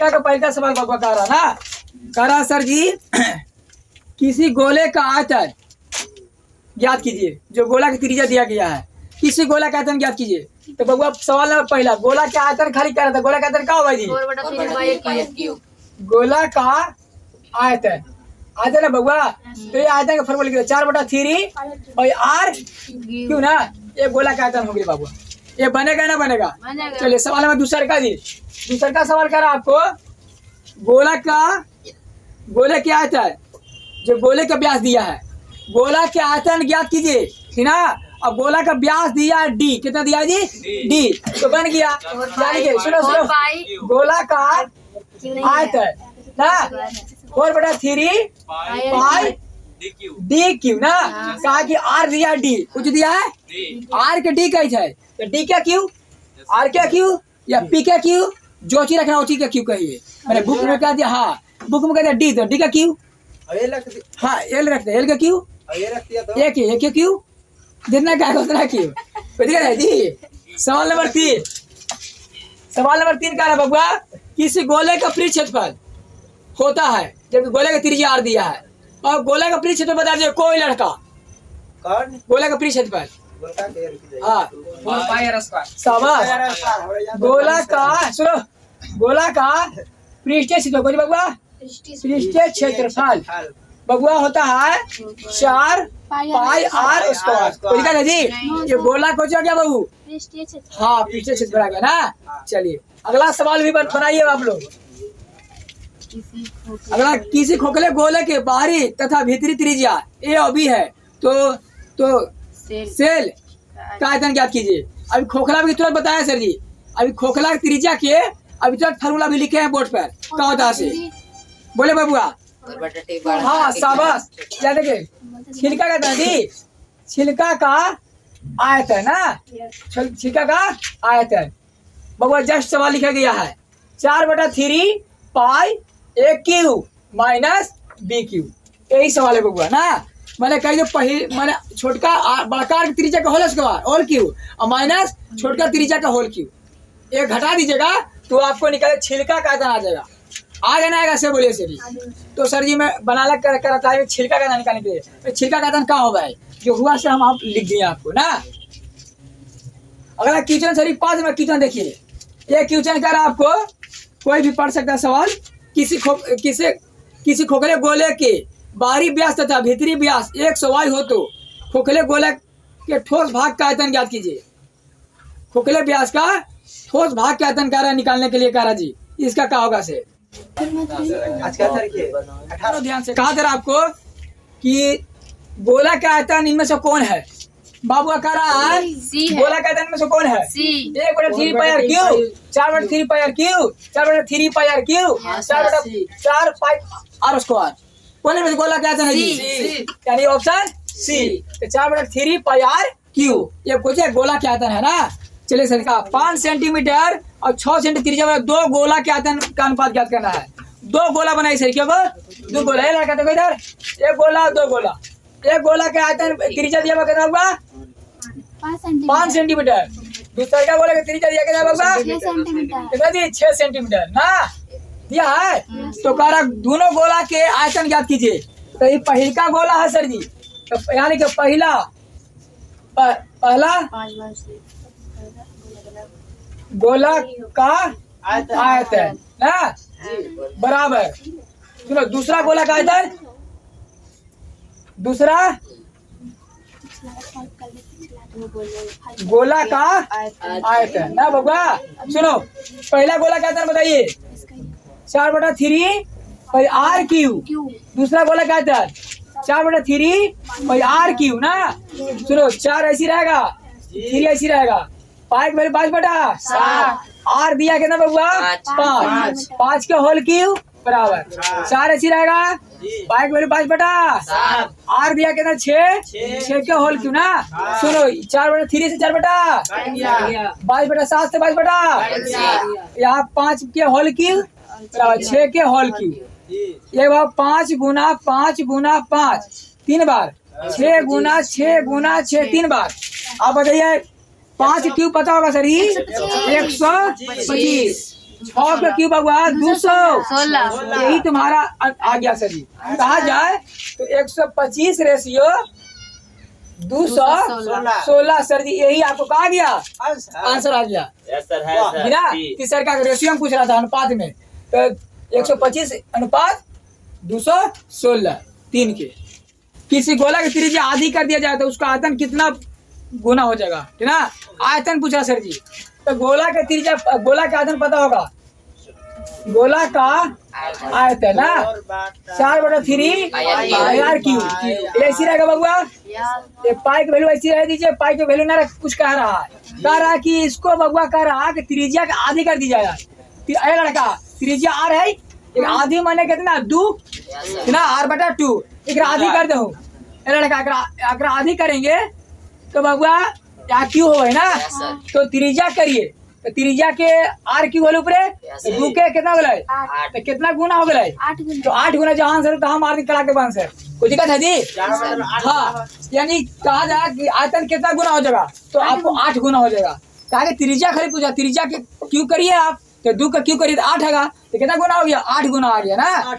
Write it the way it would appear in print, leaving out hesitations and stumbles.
का पहले का सवाल बबुआ कह रहा ना, कह रहा सर जी किसी गोले का आयतन ज्ञात कीजिए, जो गोला का त्रिज्या दिया गया है, किसी गोला का आयतन ज्ञात कीजिए। तो बबुआ सवाल नंबर पहला, गोला का आयतन खाली कह रहा था, गोला का आयतन क्या होगा जी? गोला का आयतन, आयतन है बबुआ। तो ये आयतन का फॉर्मूला लिखिए 4/3 क्यों ना, ये गोला का आयतन हो गया बबुआ। ये बनेगा ना बनेगा? चलिए सवाल नंबर दूसरा का जी, दूसरा का सवाल कर रहा आपको, गोले के आयतन, जो गोले का व्यास दिया है, गोला के आयतन ज्ञात कीजिए, ठीक ना। अब गोला का व्यास दिया है डी, कितना दिया है जी? डी। तो बन गया, यानी कि सुनो गोला का आयतन ना 4/3 पाई डी क्यू ना, कहा कि आर दिया डी, कुछ दिया है आर के डी कही है, तो डी क्या क्यू, आर क्या क्यू या पी क्या क्यू, जो चीज रखना उसी का क्यू कहिए। मैंने बुक में कह दिया, हाँ बुक में कह दिया डी, तो डी का क्यू, हाँ एल रखते, एल का क्यू एक क्यू, जितना क्या उतना क्यू। ठीक है जी। सवाल नंबर 3, सवाल नंबर 3 कह रहा बबुआ, किसी गोले का पृष्ठ क्षेत्रफल होता है, जब गोले का त्रिज्या आर दिया है, और गोले का पृष्ठ क्षेत्रफल बता दीजिए कोई लड़का, गोले का पृष्ठ क्षेत्रफल, हाँ गोला का, सुनो गोला का पृष्ठीय क्षेत्रफल बबुआ, पृष्ठीय क्षेत्रफल बबुआ होता है 4 पाई आर स्क्वायर है जी। ये गोला को क्या बाबू, हाँ पृष्ठीय क्षेत्रफल आ गया ना। चलिए अगला सवाल भी बनाइए आप लोग। अगला, किसी खोखले गोले के बाहरी तथा भीतरी त्रिज्या ए और बी है, तो सेल का आयतन ज्ञात कीजिए। अभी खोखला भी तुरंत बताया सर जी, अभी खोखला की त्रिज्या के अभी तुरंत फार्मूला भी लिखे हैं बोर्ड पर, क्या होता है से बोले बबुआ, हाँ शाबाश। क्या देखे, छिलका का जी, छिलका का आयतन ना, छिलका का आयतन बबुआ जस्ट सवाल लिखा गया है 4/3 पाई ए क्यू माइनस बी क्यू, यही सवाल है बबुआ ना। मैंने कही जो मैंने छोटका बड़का त्रिज्या का होल स्क्वायर ऑल क्यू और माइनस छोटका त्रिज्या का होल क्यू, एक घटा दीजिएगा तो आपको निकले छिलका का आयतन आ जाएगा। आ जाना है ऐसे बोलिए सर जी। तो सर जी मैं बनाना करता है छिलका का आयतन निकालने के लिए, तो छिलका का आयतन क्या होगा है, जो हुआ से हम आप लिख दिए आपको ना। अगला क्वेश्चन सर 5 में क्वेश्चन देखिए, ये क्वेश्चन कर आपको कोई भी पढ़ सकता है सवाल, किसी खोखले गोले के बाहरी व्यास तथा भीतरी व्यास 100 वाई हो तो खोखले गोले के ठोस भाग का आयतन ज्ञात कीजिए। खोखले व्यास का ठोस भाग का आयतन कार्य निकालने के लिए कह रहा जी, इसका क्या होगा से ध्यान से कहा था आपको कि गोला का आयतन इनमें से कौन है, बाबू कह रहा है गोला का आयतन में से कौन है, 1/3 pi R cube, 4/3 pi R cube, 4/3 pi R cube, 4 pi R square, कौन में गोला का आयतन है जी, यानी option C. 4/3 pi R cube ये कुछ गोला का आयतन है ना। चलिए सर का 5 सेंटीमीटर और 6 सेंटीमीटर त्रिज्या वाला 2 गोला के आयतन का अनुपात ज्ञात करना है। 2 गोला बनाई सर, क्या 2 गोला है लड़का, देखो इधर 1 गोला 2 गोला, 1 गोला के आयतन त्रिज्या दिया कितना होगा 5 सेंटीमीटर, दूसरा का गोला का त्रिज्या दिया कितना होगा कितना दी 6 सेंटीमीटर ना दिया है। तो कह रहा दोनों गोला के आयतन ज्ञात कीजिए। तो ये पहला गोला है सर जी, तो यानी कि पहला गोला का आयतन ना बराबर, सुनो दूसरा गोला का आयतन, दूसरा गोला का आयतन ना बबुआ। सुनो पहला गोला का आयतन बताइए 4/3 पाई आर क्यू, दूसरा गोला का आयतन 4/3 पाई आर क्यू ना। सुनो 4 ऐसी रहेगा, 3 ऐसी रहेगा, पाई मेरे 5/7 आर दिया कितना बबुआ 5 के होल क्यू बराबर 4 ऐसी रहेगा, पाई मेरे 5/7 आर दिया कितना 6 के होल क्यू ना। सुनो 4/3 से 4/5 22/7 से 22 यहाँ 5 के होल क्यू बराबर 6 के होल क्यू, ये 5 गुना 5 गुना 5 3 बार, 6 गुना 6 गुना 6 3 बार। आप बताइए 5 क्यूब पता होगा सर 125, 6 का क्यूब हुआ 216। यही तुम्हारा आ गया सर जी। कहा जाए तो 125 रेशियो 216 सर जी, यही आपको कहा गया आंसर आ गया। बिना तीसरा का रेशियो हम पूछ रहा था अनुपात में, तो 125 अनुपात 216 3 के। किसी गोला की त्रिज्या आधी कर दिया जाए तो उसका आयतन कितना गुना हो जाएगा, ठीक ना। आयतन पूछा सर जी, तो गोला का त्रिज्या, गोला का आयतन पता होगा, गोला का आयतन ना 4/3 क्यूब। ऐसी रहेगा बबुआ, ये पाई की वैल्यू ऐसी रह दीजिए, पाई की वैल्यू ना कुछ कह रहा है कि इसको बबुआ कह रहा कि त्रिज्या का आधी कर दी जाए। लड़का त्रिज्या आर है, एक आधी माने कितना 2 ना, r/2 एक आधी कर दो। लड़का अगर आधी करेंगे तो बबुआ क्या क्यू हो ना, तो त्रिज्या करिए, तो त्रिज्या के आर क्यू होल ऊपर 2 के कितना हो गए, तो कितना गुना हो गए, 8 गुना। तो 8 गुना जहां सर कहा मार करा के बन सर, कोई दिक्कत है जी। हाँ, यानी कहा जाए कि आयतन कितना गुना हो जाएगा, तो आपको 8 गुना हो जाएगा। कहा कि त्रिज्या खाली पूछा, त्रिज्या के क्यू करिए आप, तो 2 का क्यू करिए तो 8 आएगा, तो कितना गुना हो गया, 8 गुना आ गया ना।